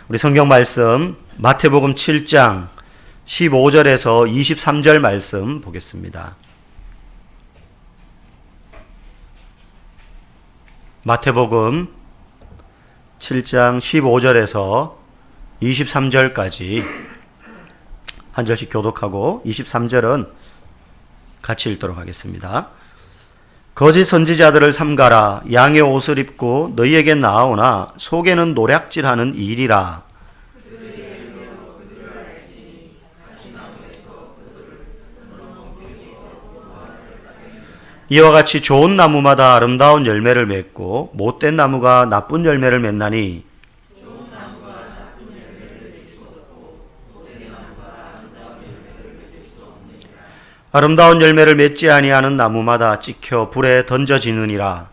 우리 성경 말씀 마태복음 7장 15절에서 23절 말씀 보겠습니다. 마태복음 7장 15절에서 23절까지 한 절씩 교독하고 23절은 같이 읽도록 하겠습니다. 거짓 선지자들을 삼가라. 양의 옷을 입고 너희에게 나아오나 속에는 노략질하는 일이라. 이와 같이 좋은 나무마다 아름다운 열매를 맺고 못된 나무가 나쁜 열매를 맺나니 아름다운 열매를 맺지 아니하는 나무마다 찍혀 불에 던져지느니라.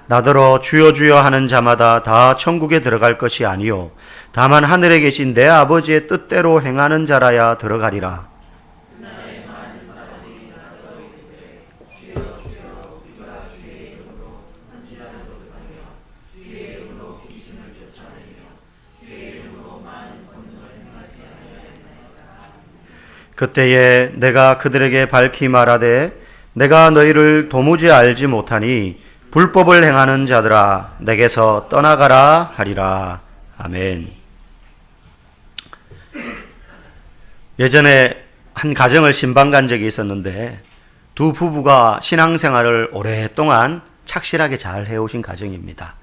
나더러 주여 주여 하는 자마다 다 천국에 들어갈 것이 아니요 다만 하늘에 계신 내 아버지의 뜻대로 행하는 자라야 들어가리라. 그때에 내가 그들에게 밝히 말하되 내가 너희를 도무지 알지 못하니 불법을 행하는 자들아 내게서 떠나가라 하리라. 아멘. 예전에 한 가정을 신방간 적이 있었는데 두 부부가 신앙생활을 오랫동안 착실하게 잘 해오신 가정입니다.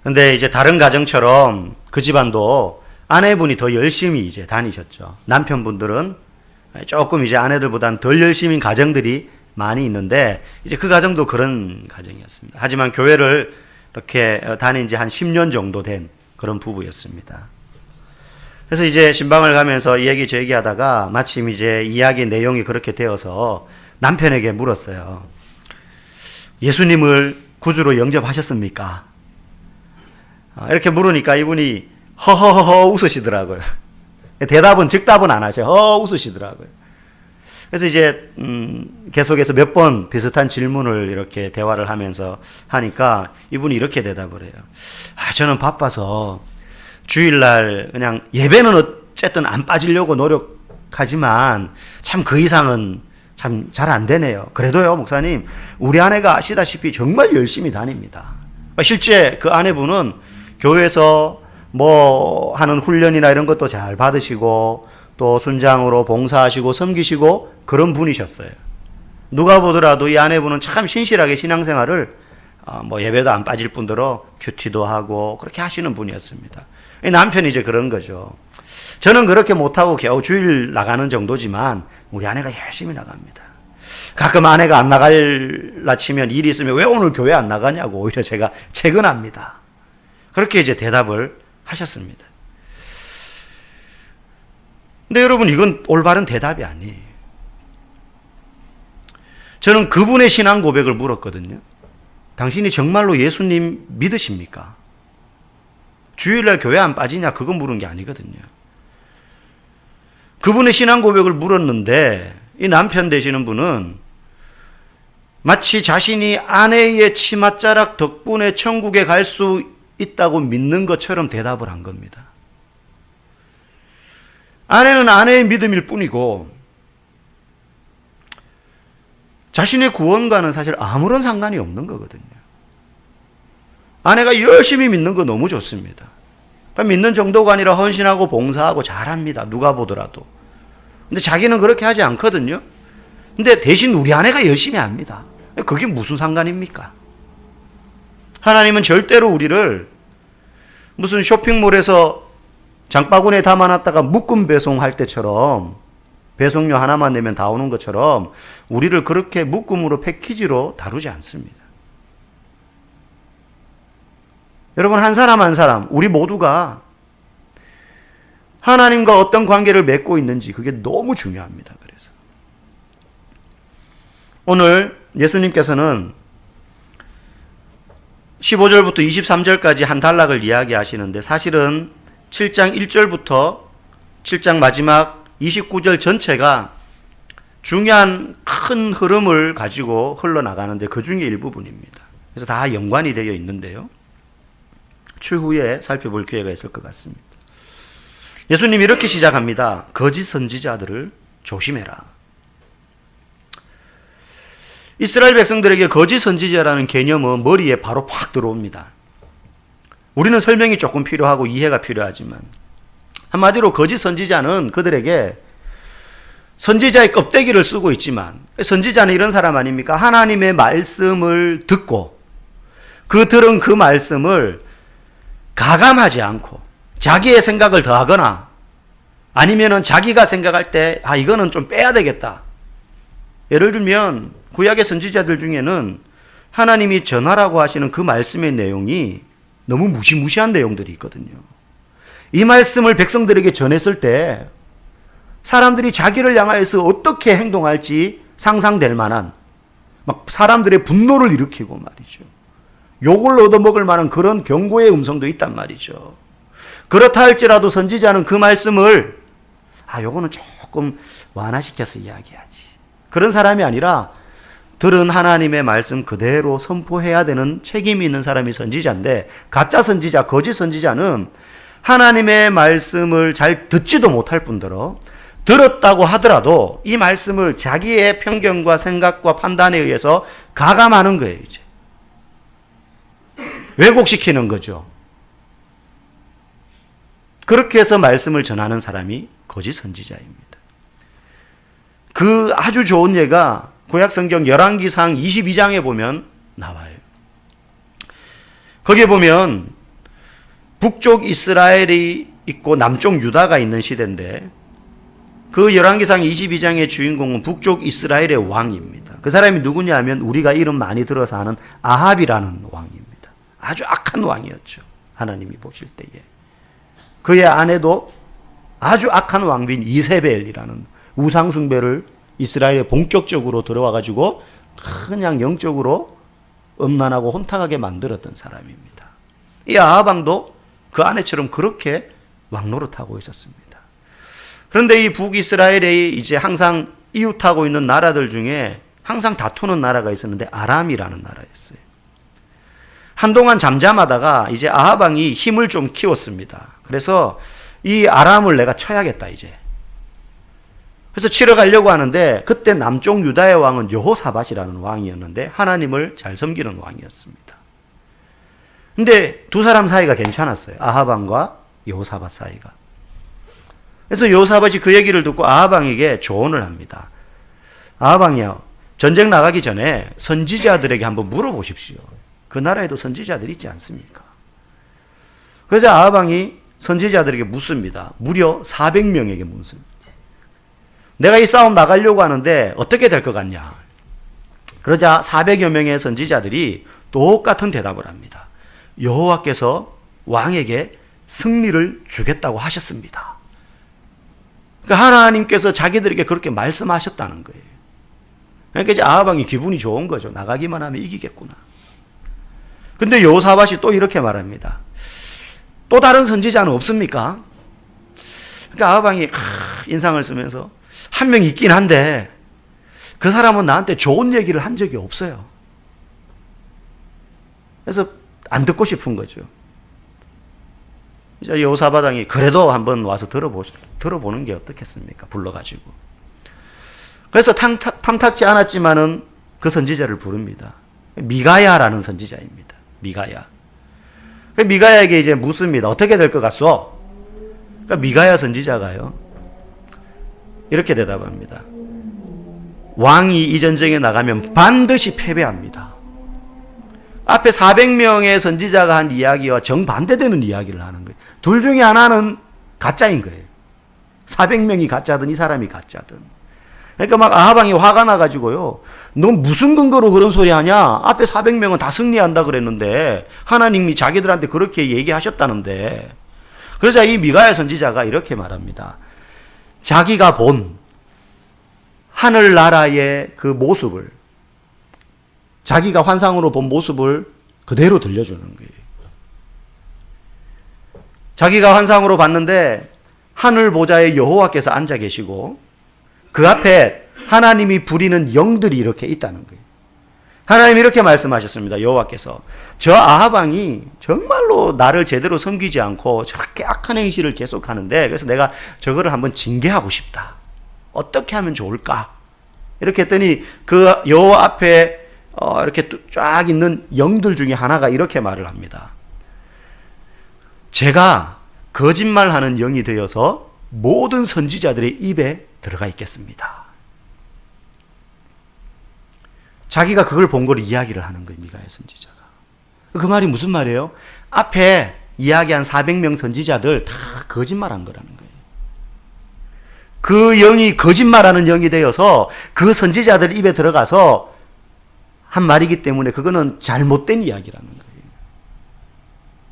근데 이제 다른 가정처럼 그 집안도 아내분이 더 열심히 이제 다니셨죠. 남편분들은 조금 이제 아내들보다는 덜 열심인 가정들이 많이 있는데 이제 그 가정도 그런 가정이었습니다. 하지만 교회를 이렇게 다닌 지 한 10년 정도 된 그런 부부였습니다. 그래서 이제 신방을 가면서 이 얘기 저 얘기 하다가 마침 이제 이야기 내용이 그렇게 되어서 남편에게 물었어요. 예수님을 구주로 영접하셨습니까? 이렇게 물으니까 이분이 허허허허 웃으시더라고요. 대답은 즉답은 안 하셔. 웃으시더라고요. 그래서 이제 계속해서 몇 번 비슷한 질문을 이렇게 대화를 하면서 하니까 이분이 이렇게 대답을 해요. 저는 바빠서 주일날 그냥 예배는 어쨌든 안 빠지려고 노력하지만 참 그 이상은 참 잘 안 되네요. 그래도요, 목사님, 우리 아내가 아시다시피 정말 열심히 다닙니다. 실제 그 아내분은 교회에서 뭐 하는 훈련이나 이런 것도 잘 받으시고 또 순장으로 봉사하시고 섬기시고 그런 분이셨어요. 누가 보더라도 이 아내분은 참 신실하게 신앙생활을 뭐 예배도 안 빠질 뿐더러 큐티도 하고 그렇게 하시는 분이었습니다. 남편이 이제 그런 거죠. 저는 그렇게 못하고 겨우 주일 나가는 정도지만 우리 아내가 열심히 나갑니다. 가끔 아내가 안 나갈라 치면 일이 있으면 왜 오늘 교회 안 나가냐고 오히려 제가 채근합니다. 그렇게 이제 대답을 하셨습니다. 근데 여러분, 이건 올바른 대답이 아니에요. 저는 그분의 신앙 고백을 물었거든요. 당신이 정말로 예수님 믿으십니까? 주일날 교회 안 빠지냐? 그거 물은 게 아니거든요. 그분의 신앙 고백을 물었는데 이 남편 되시는 분은 마치 자신이 아내의 치맛자락 덕분에 천국에 갈 수 있다고 믿는 것처럼 대답을 한 겁니다. 아내는 아내의 믿음일 뿐이고 자신의 구원과는 사실 아무런 상관이 없는 거거든요. 아내가 열심히 믿는 거 너무 좋습니다. 믿는 정도가 아니라 헌신하고 봉사하고 잘합니다. 누가 보더라도. 근데 자기는 그렇게 하지 않거든요. 근데 대신 우리 아내가 열심히 합니다. 그게 무슨 상관입니까? 하나님은 절대로 우리를 무슨 쇼핑몰에서 장바구니에 담아놨다가 묶음 배송할 때처럼 배송료 하나만 내면 다 오는 것처럼 우리를 그렇게 묶음으로 패키지로 다루지 않습니다. 여러분, 한 사람 한 사람, 우리 모두가 하나님과 어떤 관계를 맺고 있는지 그게 너무 중요합니다. 그래서 오늘 예수님께서는 15절부터 23절까지 한 단락을 이야기하시는데 사실은 7장 1절부터 7장 마지막 29절 전체가 중요한 큰 흐름을 가지고 흘러나가는데 그 중에 일부분입니다. 그래서 다 연관이 되어 있는데요. 추후에 살펴볼 기회가 있을 것 같습니다. 예수님이 이렇게 시작합니다. 거짓 선지자들을 조심해라. 이스라엘 백성들에게 거짓 선지자라는 개념은 머리에 바로 팍 들어옵니다. 우리는 설명이 조금 필요하고 이해가 필요하지만 한마디로 거짓 선지자는 그들에게 선지자의 껍데기를 쓰고 있지만 선지자는 이런 사람 아닙니까? 하나님의 말씀을 듣고 그 들은 그 말씀을 가감하지 않고 자기의 생각을 더하거나 아니면은 자기가 생각할 때 이거는 좀 빼야 되겠다. 예를 들면 구약의 선지자들 중에는 하나님이 전하라고 하시는 그 말씀의 내용이 너무 무시무시한 내용들이 있거든요. 이 말씀을 백성들에게 전했을 때 사람들이 자기를 향하여서 어떻게 행동할지 상상될 만한 막 사람들의 분노를 일으키고 말이죠. 욕을 얻어먹을 만한 그런 경고의 음성도 있단 말이죠. 그렇다 할지라도 선지자는 그 말씀을 요거는 조금 완화시켜서 이야기하지. 그런 사람이 아니라 들은 하나님의 말씀 그대로 선포해야 되는 책임이 있는 사람이 선지자인데 가짜 선지자, 거짓 선지자는 하나님의 말씀을 잘 듣지도 못할 뿐더러 들었다고 하더라도 이 말씀을 자기의 편견과 생각과 판단에 의해서 가감하는 거예요. 이제 왜곡시키는 거죠. 그렇게 해서 말씀을 전하는 사람이 거짓 선지자입니다. 그 아주 좋은 예가 구약성경 열왕기상 22장에 보면 나와요. 거기에 보면 북쪽 이스라엘이 있고 남쪽 유다가 있는 시대인데 그 열왕기상 22장의 주인공은 북쪽 이스라엘의 왕입니다. 그 사람이 누구냐 하면 우리가 이름 많이 들어서 아는 아합이라는 왕입니다. 아주 악한 왕이었죠. 하나님이 보실 때에. 그의 아내도 아주 악한 왕비인 이세벨이라는 우상숭배를 이스라엘에 본격적으로 들어와가지고 그냥 영적으로 음란하고 혼탁하게 만들었던 사람입니다. 이 아합 왕도 그 아내처럼 그렇게 왕노릇하고 있었습니다. 그런데 이 북이스라엘에 이제 항상 이웃하고 있는 나라들 중에 항상 다투는 나라가 있었는데 아람이라는 나라였어요. 한동안 잠잠하다가 이제 아합 왕이 힘을 좀 키웠습니다. 그래서 이 아람을 내가 쳐야겠다 이제. 그래서 치러 가려고 하는데 그때 남쪽 유다의 왕은 여호사밧이라는 왕이었는데 하나님을 잘 섬기는 왕이었습니다. 근데 두 사람 사이가 괜찮았어요. 아합 왕과 여호사밧 사이가. 그래서 여호사밧이 그 얘기를 듣고 아합 왕에게 조언을 합니다. 아합 왕이요, 전쟁 나가기 전에 선지자들에게 한번 물어보십시오. 그 나라에도 선지자들이 있지 않습니까? 그래서 아합 왕이 선지자들에게 묻습니다. 무려 400명에게 묻습니다. 내가 이 싸움 나가려고 하는데 어떻게 될 것 같냐? 그러자 400여 명의 선지자들이 똑같은 대답을 합니다. 여호와께서 왕에게 승리를 주겠다고 하셨습니다. 그러니까 하나님께서 자기들에게 그렇게 말씀하셨다는 거예요. 그러니까 이제 아합 왕이 기분이 좋은 거죠. 나가기만 하면 이기겠구나. 근데 여호사밧이 또 이렇게 말합니다. 또 다른 선지자는 없습니까? 그러니까 아합 왕이 인상을 쓰면서 한 명 있긴 한데 그 사람은 나한테 좋은 얘기를 한 적이 없어요. 그래서 안 듣고 싶은 거죠. 이제 여호사밧 왕이 그래도 한번 와서 들어보는 게 어떻겠습니까? 불러가지고. 그래서 탐탁지 않았지만은 그 선지자를 부릅니다. 미가야라는 선지자입니다. 미가야. 미가야에게 이제 묻습니다. 어떻게 될 것 같소? 그러니까 미가야 선지자가요, 이렇게 대답합니다. 왕이 이 전쟁에 나가면 반드시 패배합니다. 앞에 400명의 선지자가 한 이야기와 정반대되는 이야기를 하는 거예요. 둘 중에 하나는 가짜인 거예요. 400명이 가짜든 이 사람이 가짜든. 그러니까 막 아합 왕이 화가 나가지고요, 너 무슨 근거로 그런 소리 하냐? 앞에 400명은 다 승리한다 그랬는데 하나님이 자기들한테 그렇게 얘기하셨다는데. 그래서 이 미가야 선지자가 이렇게 말합니다. 자기가 본 하늘나라의 그 모습을, 자기가 환상으로 본 모습을 그대로 들려주는 거예요. 자기가 환상으로 봤는데 하늘 보좌에 여호와께서 앉아 계시고 그 앞에 하나님이 부리는 영들이 이렇게 있다는 거예요. 하나님 이렇게 말씀하셨습니다. 여호와께서 저 아합 왕이 정말로 나를 제대로 섬기지 않고 저렇게 악한 행실을 계속하는데 그래서 내가 저거를 한번 징계하고 싶다. 어떻게 하면 좋을까? 이렇게 했더니 그 여호와 앞에 이렇게 쫙 있는 영들 중에 하나가 이렇게 말을 합니다. 제가 거짓말하는 영이 되어서 모든 선지자들의 입에 들어가 있겠습니다. 자기가 그걸 본 걸 이야기를 하는 거예요. 미가야 선지자가. 그 말이 무슨 말이에요? 앞에 이야기한 400명 선지자들 다 거짓말한 거라는 거예요. 그 영이 거짓말하는 영이 되어서 그 선지자들 입에 들어가서 한 말이기 때문에 그거는 잘못된 이야기라는 거예요.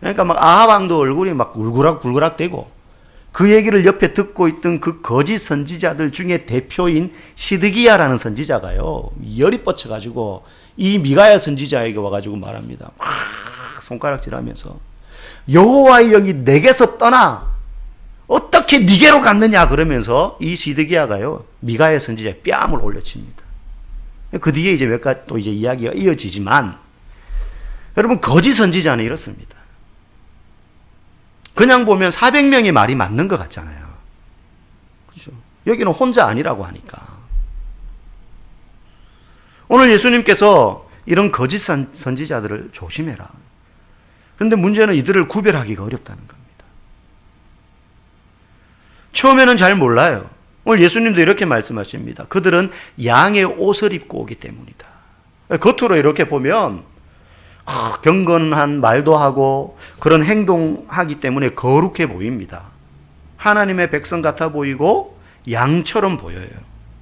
그러니까 막 아합 왕도 얼굴이 막 울그락불그락 되고 그 얘기를 옆에 듣고 있던 그 거짓 선지자들 중에 대표인 시드기야라는 선지자가요, 열이 뻗쳐가지고 이 미가야 선지자에게 와가지고 말합니다. 막 손가락질하면서 여호와의 영이 내게서 떠나 어떻게 니게로 갔느냐 그러면서 이 시드기야가요 미가야 선지자의 뺨을 올려칩니다. 그 뒤에 이제 몇 가지 또 이제 이야기가 이어지지만 여러분 거짓 선지자는 이렇습니다. 그냥 보면 400명의 말이 맞는 것 같잖아요. 그렇죠? 여기는 혼자 아니라고 하니까. 오늘 예수님께서 이런 거짓 선지자들을 조심해라. 그런데 문제는 이들을 구별하기가 어렵다는 겁니다. 처음에는 잘 몰라요. 오늘 예수님도 이렇게 말씀하십니다. 그들은 양의 옷을 입고 오기 때문이다. 겉으로 이렇게 보면 경건한 말도 하고 그런 행동하기 때문에 거룩해 보입니다. 하나님의 백성 같아 보이고 양처럼 보여요.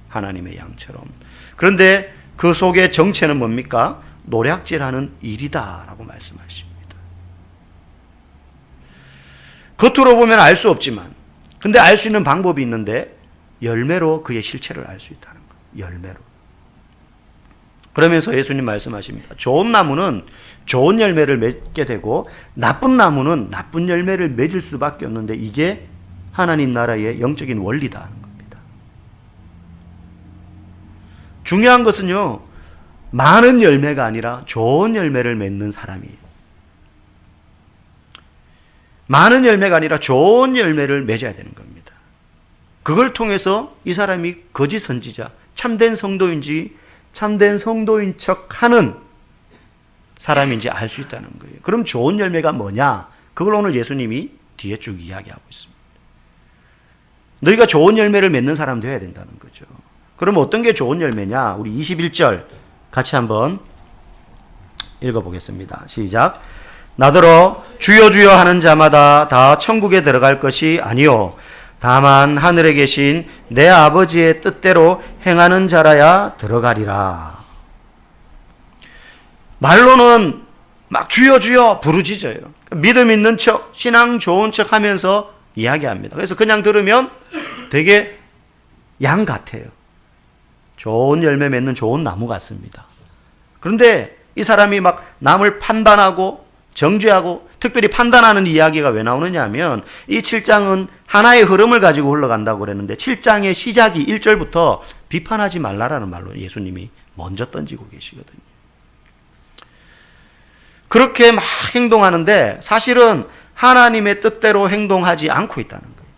하나님의 양처럼. 그런데 그 속에 정체는 뭡니까? 노략질하는 일이다라고 말씀하십니다. 겉으로 보면 알 수 없지만 근데 알 수 있는 방법이 있는데 열매로 그의 실체를 알 수 있다는 거예요. 열매로. 그러면서 예수님 말씀하십니다. 좋은 나무는 좋은 열매를 맺게 되고 나쁜 나무는 나쁜 열매를 맺을 수밖에 없는데 이게 하나님 나라의 영적인 원리다 하는 겁니다. 중요한 것은요, 많은 열매가 아니라 좋은 열매를 맺는 사람이에요. 많은 열매가 아니라 좋은 열매를 맺어야 되는 겁니다. 그걸 통해서 이 사람이 거짓 선지자, 참된 성도인지 참된 성도인 척하는 사람인지 알 수 있다는 거예요. 그럼 좋은 열매가 뭐냐? 그걸 오늘 예수님이 뒤에 쭉 이야기하고 있습니다. 너희가 좋은 열매를 맺는 사람 되어야 된다는 거죠. 그럼 어떤 게 좋은 열매냐? 우리 21절 같이 한번 읽어보겠습니다. 시작. 나더러 주여 주여 하는 자마다 다 천국에 들어갈 것이 아니요 다만 하늘에 계신 내 아버지의 뜻대로 행하는 자라야 들어가리라. 말로는 막 주여 주여 부르짖어요. 믿음 있는 척, 신앙 좋은 척 하면서 이야기합니다. 그래서 그냥 들으면 되게 양 같아요. 좋은 열매 맺는 좋은 나무 같습니다. 그런데 이 사람이 막 남을 판단하고 정죄하고 특별히 판단하는 이야기가 왜 나오느냐 하면 이 7장은 하나의 흐름을 가지고 흘러간다고 그랬는데 7장의 시작이 1절부터 비판하지 말라라는 말로 예수님이 먼저 던지고 계시거든요. 그렇게 막 행동하는데 사실은 하나님의 뜻대로 행동하지 않고 있다는 거예요.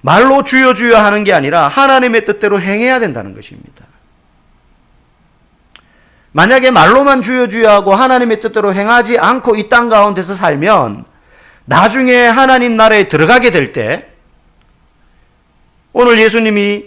말로 주여 주여 하는 게 아니라 하나님의 뜻대로 행해야 된다는 것입니다. 만약에 말로만 주여 주여 하고 하나님의 뜻대로 행하지 않고 이 땅 가운데서 살면 나중에 하나님 나라에 들어가게 될 때 오늘 예수님이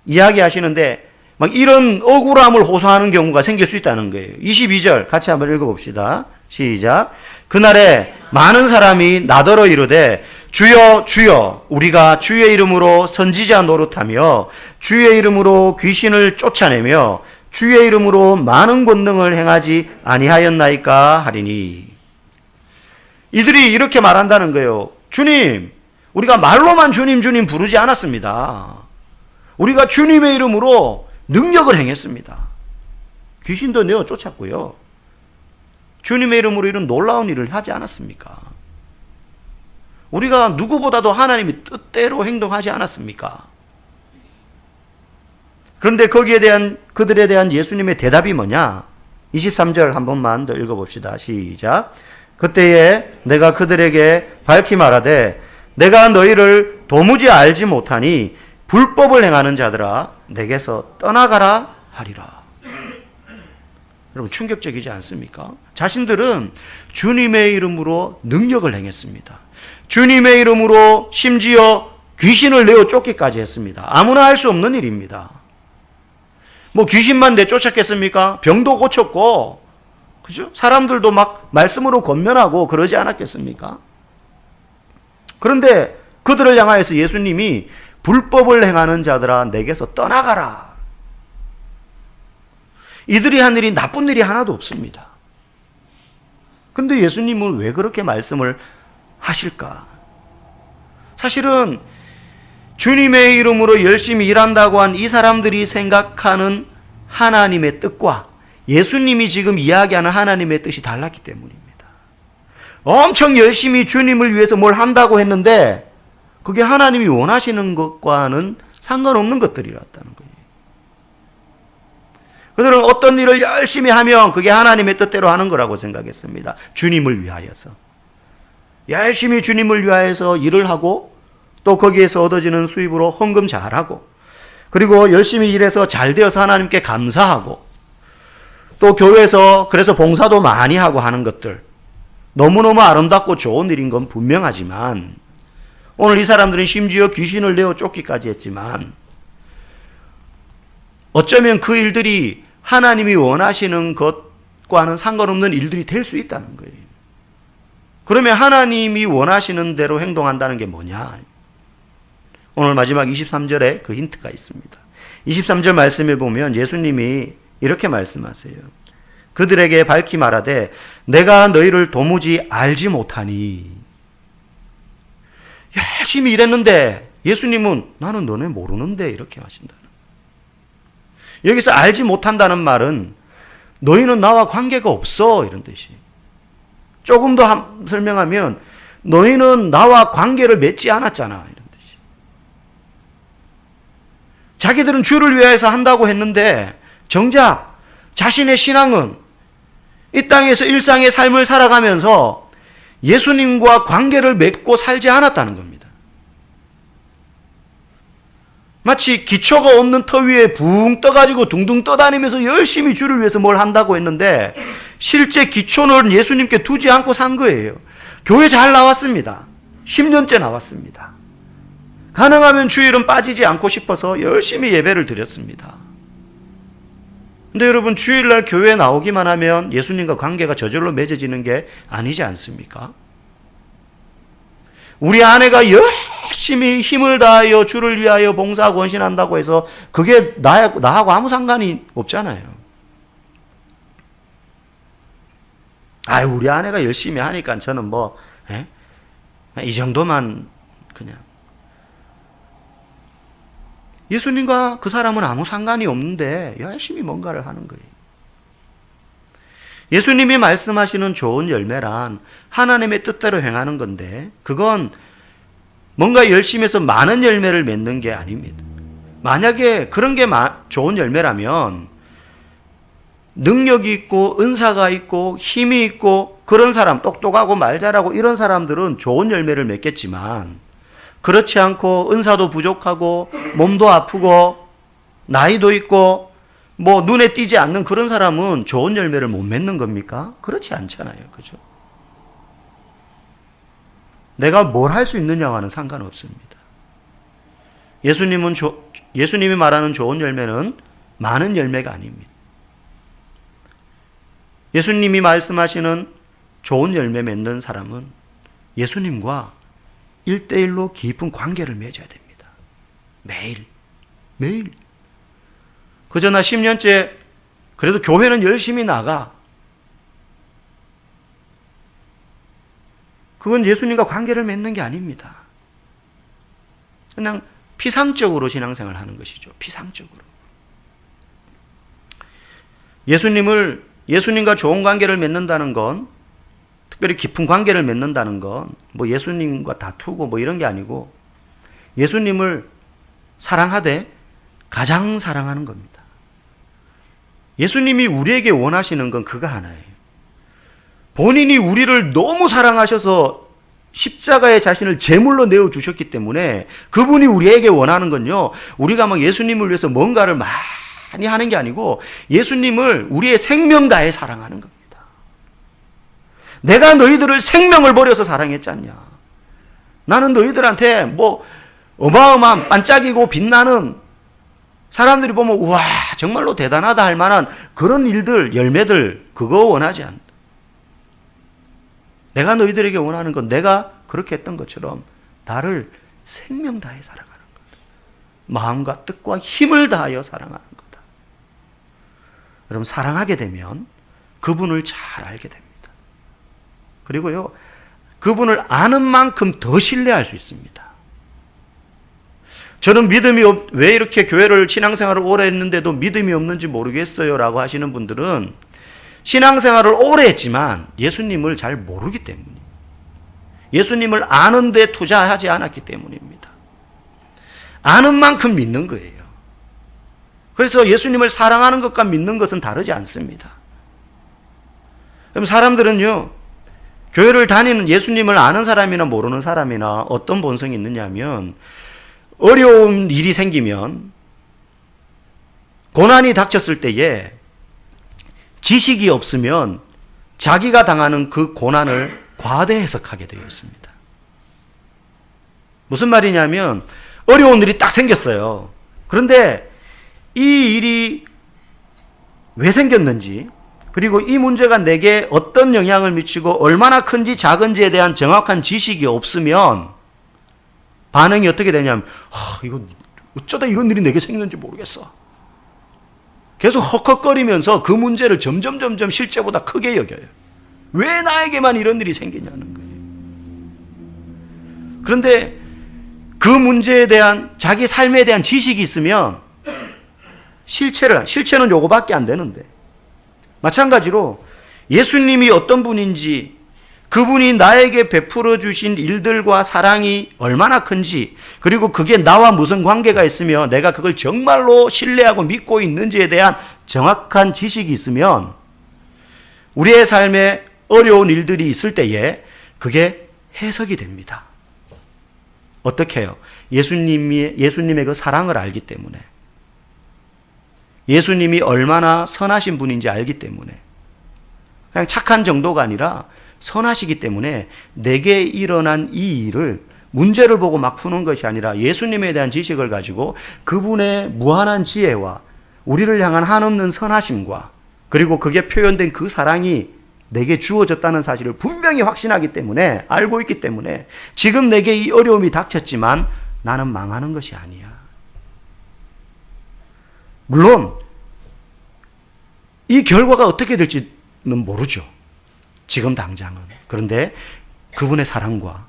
이야기하시는데 막 이런 억울함을 호소하는 경우가 생길 수 있다는 거예요. 22절 같이 한번 읽어봅시다. 시작. 그날에 많은 사람이 나더러 이르되 주여 주여 우리가 주의 이름으로 선지자 노릇하며 주의 이름으로 귀신을 쫓아내며 주의 이름으로 많은 권능을 행하지 아니하였나이까 하리니. 이들이 이렇게 말한다는 거예요. 주님, 우리가 말로만 주님 주님 부르지 않았습니다. 우리가 주님의 이름으로 능력을 행했습니다. 귀신도 내어 쫓았고요. 주님의 이름으로 이런 놀라운 일을 하지 않았습니까? 우리가 누구보다도 하나님의 뜻대로 행동하지 않았습니까? 그런데 거기에 대한 그들에 대한 예수님의 대답이 뭐냐? 23절 한 번만 더 읽어봅시다. 시작. 그때에 내가 그들에게 밝히 말하되 내가 너희를 도무지 알지 못하니 불법을 행하는 자들아 내게서 떠나가라 하리라. 여러분 충격적이지 않습니까? 자신들은 주님의 이름으로 능력을 행했습니다. 주님의 이름으로 심지어 귀신을 내어 쫓기까지 했습니다. 아무나 할 수 없는 일입니다. 뭐 귀신만 내쫓았겠습니까? 병도 고쳤고, 그죠? 사람들도 막 말씀으로 권면하고 그러지 않았겠습니까? 그런데 그들을 향하여서 예수님이 불법을 행하는 자들아 내게서 떠나가라. 이들이 한 일이 나쁜 일이 하나도 없습니다. 근데 예수님은 왜 그렇게 말씀을 하실까? 사실은 주님의 이름으로 열심히 일한다고 한 이 사람들이 생각하는 하나님의 뜻과 예수님이 지금 이야기하는 하나님의 뜻이 달랐기 때문입니다. 엄청 열심히 주님을 위해서 뭘 한다고 했는데 그게 하나님이 원하시는 것과는 상관없는 것들이었다는 거예요. 그들은 어떤 일을 열심히 하면 그게 하나님의 뜻대로 하는 거라고 생각했습니다. 주님을 위하여서. 열심히 주님을 위하여서 일을 하고 또 거기에서 얻어지는 수입으로 헌금 잘하고 그리고 열심히 일해서 잘 되어서 하나님께 감사하고 또 교회에서 그래서 봉사도 많이 하고 하는 것들 너무너무 아름답고 좋은 일인 건 분명하지만 오늘 이 사람들은 심지어 귀신을 내어 쫓기까지 했지만 어쩌면 그 일들이 하나님이 원하시는 것과는 상관없는 일들이 될 수 있다는 거예요. 그러면 하나님이 원하시는 대로 행동한다는 게 뭐냐? 오늘 마지막 23절에 그 힌트가 있습니다. 23절 말씀에 보면 예수님이 이렇게 말씀하세요. 그들에게 밝히 말하되 내가 너희를 도무지 알지 못하니. 열심히 일했는데 예수님은 나는 너네 모르는데 이렇게 하신다. 여기서 알지 못한다는 말은 너희는 나와 관계가 없어 이런 뜻이. 조금 더 설명하면 너희는 나와 관계를 맺지 않았잖아 이런 뜻이. 자기들은 주를 위해서 한다고 했는데 정작 자신의 신앙은 이 땅에서 일상의 삶을 살아가면서 예수님과 관계를 맺고 살지 않았다는 겁니다. 마치 기초가 없는 터 위에 붕 떠가지고 둥둥 떠다니면서 열심히 주를 위해서 뭘 한다고 했는데 실제 기초는 예수님께 두지 않고 산 거예요. 교회 잘 나왔습니다. 10년째 나왔습니다. 가능하면 주일은 빠지지 않고 싶어서 열심히 예배를 드렸습니다. 근데 여러분 주일날 교회에 나오기만 하면 예수님과 관계가 저절로 맺어지는 게 아니지 않습니까? 우리 아내가 열심히 힘을 다하여 주를 위하여 봉사하고 헌신한다고 해서 그게 나하고 아무 상관이 없잖아요. 우리 아내가 열심히 하니까 저는 이 정도만 그냥. 예수님과 그 사람은 아무 상관이 없는데 열심히 뭔가를 하는 거예요. 예수님이 말씀하시는 좋은 열매란 하나님의 뜻대로 행하는 건데 그건 뭔가 열심히 해서 많은 열매를 맺는 게 아닙니다. 만약에 그런 게 좋은 열매라면 능력이 있고 은사가 있고 힘이 있고 그런 사람, 똑똑하고 말 잘하고 이런 사람들은 좋은 열매를 맺겠지만 그렇지 않고 은사도 부족하고 몸도 아프고 나이도 있고 눈에 띄지 않는 그런 사람은 좋은 열매를 못 맺는 겁니까? 그렇지 않잖아요. 그죠? 내가 뭘 할 수 있느냐와는 상관없습니다. 예수님이 말하는 좋은 열매는 많은 열매가 아닙니다. 예수님이 말씀하시는 좋은 열매 맺는 사람은 예수님과 1대1로 깊은 관계를 맺어야 됩니다. 매일. 그저 나 10년째 그래도 교회는 열심히 나가. 그건 예수님과 관계를 맺는 게 아닙니다. 그냥 피상적으로 신앙생활을 하는 것이죠. 피상적으로. 예수님과 좋은 관계를 맺는다는 건 특별히 깊은 관계를 맺는다는 건 예수님과 다투고 이런 게 아니고 예수님을 사랑하되 가장 사랑하는 겁니다. 예수님이 우리에게 원하시는 건 그거 하나예요. 본인이 우리를 너무 사랑하셔서 십자가에 자신을 제물로 내어주셨기 때문에 그분이 우리에게 원하는 건요, 우리가 막 예수님을 위해서 뭔가를 많이 하는 게 아니고 예수님을 우리의 생명 다해 사랑하는 겁니다. 내가 너희들을 생명을 버려서 사랑했지 않냐. 나는 너희들한테 뭐 어마어마한 반짝이고 빛나는, 사람들이 보면 우와 정말로 대단하다 할 만한 그런 일들, 열매들, 그거 원하지 않는다. 내가 너희들에게 원하는 건 내가 그렇게 했던 것처럼 나를 생명 다해 사랑하는 거다. 마음과 뜻과 힘을 다하여 사랑하는 거다. 여러분, 사랑하게 되면 그분을 잘 알게 됩니다. 그리고요, 그분을 아는 만큼 더 신뢰할 수 있습니다. 저는 왜 이렇게 교회를 신앙생활을 오래 했는데도 믿음이 없는지 모르겠어요 라고 하시는 분들은 신앙생활을 오래 했지만 예수님을 잘 모르기 때문이에요. 예수님을 아는 데 투자하지 않았기 때문입니다. 아는 만큼 믿는 거예요. 그래서 예수님을 사랑하는 것과 믿는 것은 다르지 않습니다. 그럼 사람들은요, 교회를 다니는, 예수님을 아는 사람이나 모르는 사람이나 어떤 본성이 있느냐 하면, 어려운 일이 생기면, 고난이 닥쳤을 때에 지식이 없으면 자기가 당하는 그 고난을 과대 해석하게 되어 있습니다. 무슨 말이냐면, 어려운 일이 딱 생겼어요. 그런데 이 일이 왜 생겼는지, 그리고 이 문제가 내게 어떤 영향을 미치고 얼마나 큰지 작은지에 대한 정확한 지식이 없으면 반응이 어떻게 되냐면, 이거 어쩌다 이런 일이 내게 생겼는지 모르겠어. 계속 헉헉거리면서 그 문제를 점점 실제보다 크게 여겨요. 왜 나에게만 이런 일이 생기냐는 거예요. 그런데 그 문제에 대한, 자기 삶에 대한 지식이 있으면 실체는 요거밖에 안 되는데, 마찬가지로 예수님이 어떤 분인지, 그분이 나에게 베풀어 주신 일들과 사랑이 얼마나 큰지, 그리고 그게 나와 무슨 관계가 있으며 내가 그걸 정말로 신뢰하고 믿고 있는지에 대한 정확한 지식이 있으면 우리의 삶에 어려운 일들이 있을 때에 그게 해석이 됩니다. 어떻게 해요? 예수님의 그 사랑을 알기 때문에, 예수님이 얼마나 선하신 분인지 알기 때문에, 그냥 착한 정도가 아니라 선하시기 때문에 내게 일어난 이 일을, 문제를 보고 막 푸는 것이 아니라 예수님에 대한 지식을 가지고 그분의 무한한 지혜와 우리를 향한 한없는 선하심과, 그리고 그게 표현된 그 사랑이 내게 주어졌다는 사실을 분명히 확신하기 때문에, 알고 있기 때문에 지금 내게 이 어려움이 닥쳤지만 나는 망하는 것이 아니야. 물론 이 결과가 어떻게 될지는 모르죠, 지금 당장은. 그런데 그분의 사랑과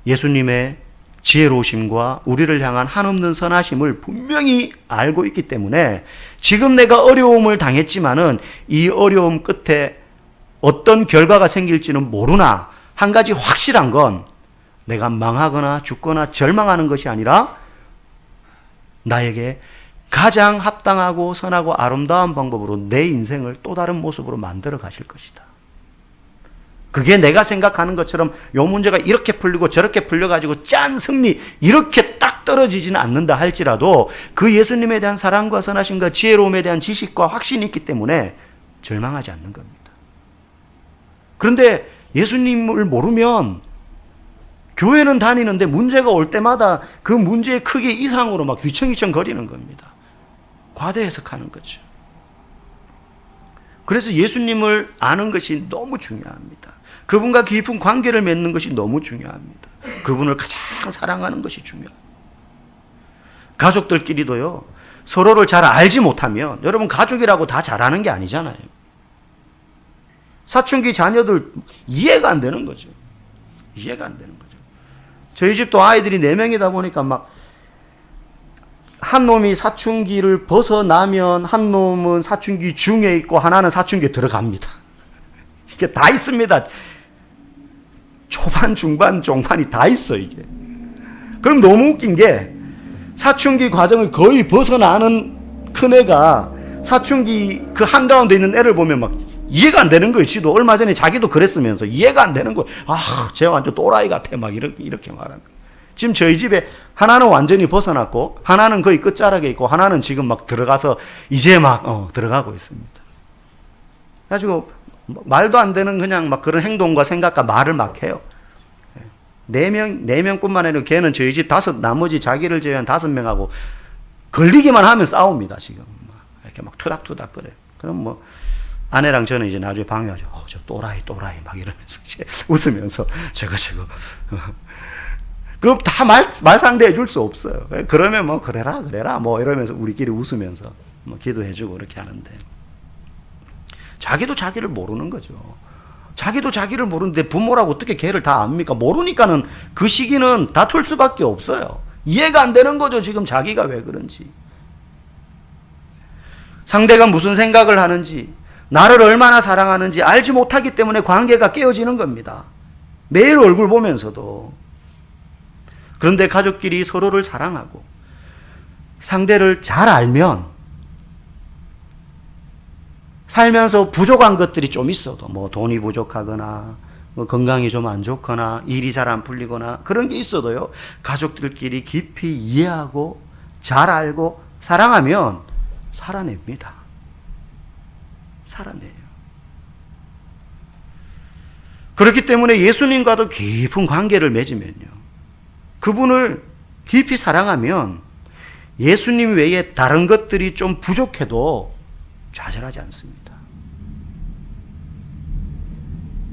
예수님의 지혜로우심과 우리를 향한 한없는 선하심을 분명히 알고 있기 때문에 지금 내가 어려움을 당했지만은 이 어려움 끝에 어떤 결과가 생길지는 모르나, 한 가지 확실한 건 내가 망하거나 죽거나 절망하는 것이 아니라 나에게 가장 합당하고 선하고 아름다운 방법으로 내 인생을 또 다른 모습으로 만들어 가실 것이다. 그게 내가 생각하는 것처럼 이 문제가 이렇게 풀리고 저렇게 풀려가지고 짠 승리, 이렇게 딱 떨어지지는 않는다 할지라도 그 예수님에 대한 사랑과 선하심과 지혜로움에 대한 지식과 확신이 있기 때문에 절망하지 않는 겁니다. 그런데 예수님을 모르면 교회는 다니는데 문제가 올 때마다 그 문제의 크기 이상으로 막 휘청휘청 거리는 겁니다. 과대 해석하는 거죠. 그래서 예수님을 아는 것이 너무 중요합니다. 그분과 깊은 관계를 맺는 것이 너무 중요합니다. 그분을 가장 사랑하는 것이 중요합니다. 가족들끼리도요, 서로를 잘 알지 못하면, 여러분 가족이라고 다 잘하는 게 아니잖아요. 사춘기 자녀들 이해가 안 되는 거죠. 이해가 안 되는 거죠. 저희 집도 아이들이 4명이다 보니까 막 한 놈이 사춘기를 벗어나면 한 놈은 사춘기 중에 있고 하나는 사춘기에 들어갑니다. 이게 다 있습니다. 초반, 중반, 종반이 다 있어, 이게. 그럼 너무 웃긴 게, 사춘기 과정을 거의 벗어나는 큰애가 사춘기 그 한가운데 있는 애를 보면 막 이해가 안 되는 거예요. 지도 얼마 전에 자기도 그랬으면서 이해가 안 되는 거예요. 아, 쟤 완전 또라이 같아. 막 이렇게 말하는 거예요. 지금 저희 집에 하나는 완전히 벗어났고 하나는 거의 끝자락에 있고 하나는 지금 막 들어가서 이제 막 들어가고 있습니다. 그래가지고 말도 안 되는 그냥 막 그런 행동과 생각과 말을 막 해요. 네 명뿐만 아니라 걔는 저희 집 나머지 자기를 제외한 5명하고 걸리기만 하면 싸웁니다, 지금. 이렇게 막 투닥투닥 그래요. 그럼 뭐, 아내랑 저는 이제 나중에 방해하죠. 저 또라이, 막 이러면서 이제 웃으면서 저거. 그거 다 말 상대해 줄 수 없어요. 그러면 뭐, 그래라, 뭐 이러면서 우리끼리 웃으면서 뭐 기도해주고 이렇게 하는데. 자기도 자기를 모르는 거죠. 자기도 자기를 모르는데 부모라고 어떻게 걔를 다 압니까? 모르니까는 그 시기는 다툴 수밖에 없어요. 이해가 안 되는 거죠. 지금 자기가 왜 그런지. 상대가 무슨 생각을 하는지, 나를 얼마나 사랑하는지 알지 못하기 때문에 관계가 깨어지는 겁니다. 매일 얼굴 보면서도. 그런데 가족끼리 서로를 사랑하고 상대를 잘 알면 살면서 부족한 것들이 좀 있어도 뭐 돈이 부족하거나 뭐 건강이 좀 안 좋거나 일이 잘 안 풀리거나 그런 게 있어도요. 가족들끼리 깊이 이해하고 잘 알고 사랑하면 살아냅니다. 살아내요. 그렇기 때문에 예수님과도 깊은 관계를 맺으면요. 그분을 깊이 사랑하면 예수님 외에 다른 것들이 좀 부족해도 좌절하지 않습니다.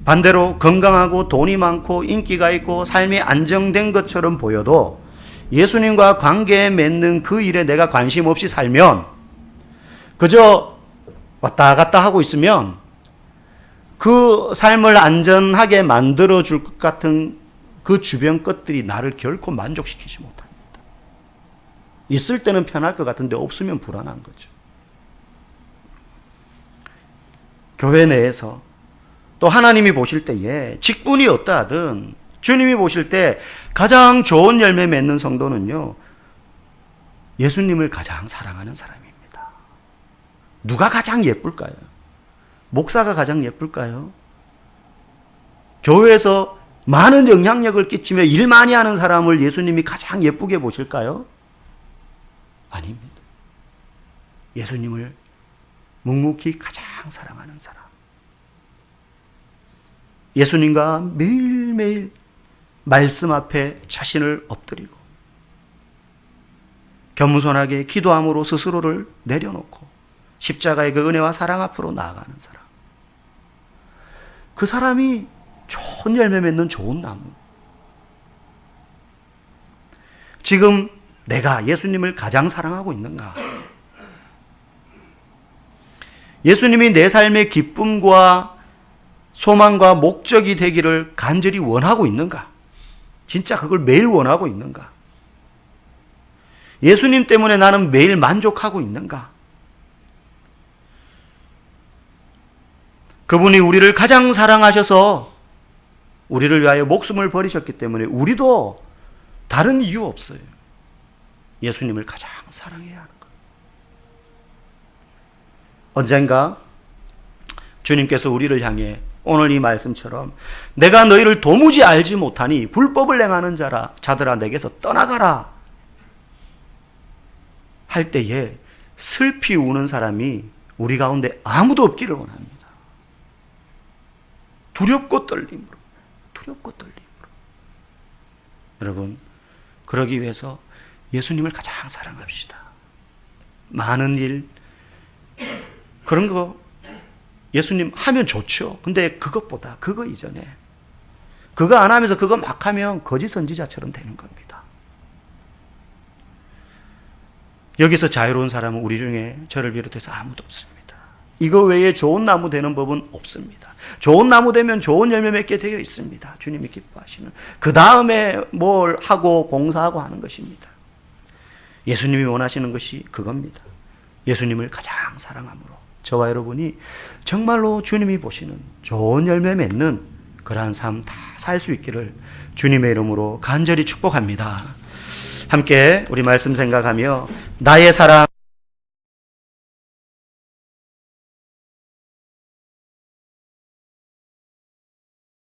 반대로 건강하고 돈이 많고 인기가 있고 삶이 안정된 것처럼 보여도 예수님과 관계 맺는 그 일에 내가 관심 없이 살면 그저 왔다 갔다 하고 있으면 그 삶을 안전하게 만들어줄 것 같은 그 주변 것들이 나를 결코 만족시키지 못합니다. 있을 때는 편할 것 같은데 없으면 불안한 거죠. 교회 내에서 또 하나님이 보실 때에 직분이 어떠하든 주님이 보실 때 가장 좋은 열매 맺는 성도는요, 예수님을 가장 사랑하는 사람입니다. 누가 가장 예쁠까요? 목사가 가장 예쁠까요? 교회에서 많은 영향력을 끼치며 일 많이 하는 사람을 예수님이 가장 예쁘게 보실까요? 아닙니다. 예수님을 묵묵히 가장 사랑하는 사람. 예수님과 매일매일 말씀 앞에 자신을 엎드리고 겸손하게 기도함으로 스스로를 내려놓고 십자가의 그 은혜와 사랑 앞으로 나아가는 사람. 그 사람이 좋은 열매 맺는 좋은 나무. 지금 내가 예수님을 가장 사랑하고 있는가? 예수님이 내 삶의 기쁨과 소망과 목적이 되기를 간절히 원하고 있는가? 진짜 그걸 매일 원하고 있는가? 예수님 때문에 나는 매일 만족하고 있는가? 그분이 우리를 가장 사랑하셔서 우리를 위하여 목숨을 버리셨기 때문에 우리도 다른 이유 없어요. 예수님을 가장 사랑해야 하는 것. 언젠가 주님께서 우리를 향해 오늘 이 말씀처럼 내가 너희를 도무지 알지 못하니 불법을 행하는 자들아 내게서 떠나가라 할 때에 슬피 우는 사람이 우리 가운데 아무도 없기를 원합니다. 두렵고 떨림으로. 여러분, 그러기 위해서 예수님을 가장 사랑합시다. 많은 일, 그런 거 예수님 하면 좋죠. 근데 그것보다, 그거 이전에, 그거 안 하면서 그거 막 하면 거짓 선지자처럼 되는 겁니다. 여기서 자유로운 사람은 우리 중에 저를 비롯해서 아무도 없습니다. 이거 외에 좋은 나무 되는 법은 없습니다. 좋은 나무 되면 좋은 열매 맺게 되어 있습니다. 주님이 기뻐하시는. 그 다음에 뭘 하고 봉사하고 하는 것입니다. 예수님이 원하시는 것이 그겁니다. 예수님을 가장 사랑함으로 저와 여러분이 정말로 주님이 보시는 좋은 열매 맺는 그러한 삶 다 살 수 있기를 주님의 이름으로 간절히 축복합니다. 함께 우리 말씀 생각하며 나의 사랑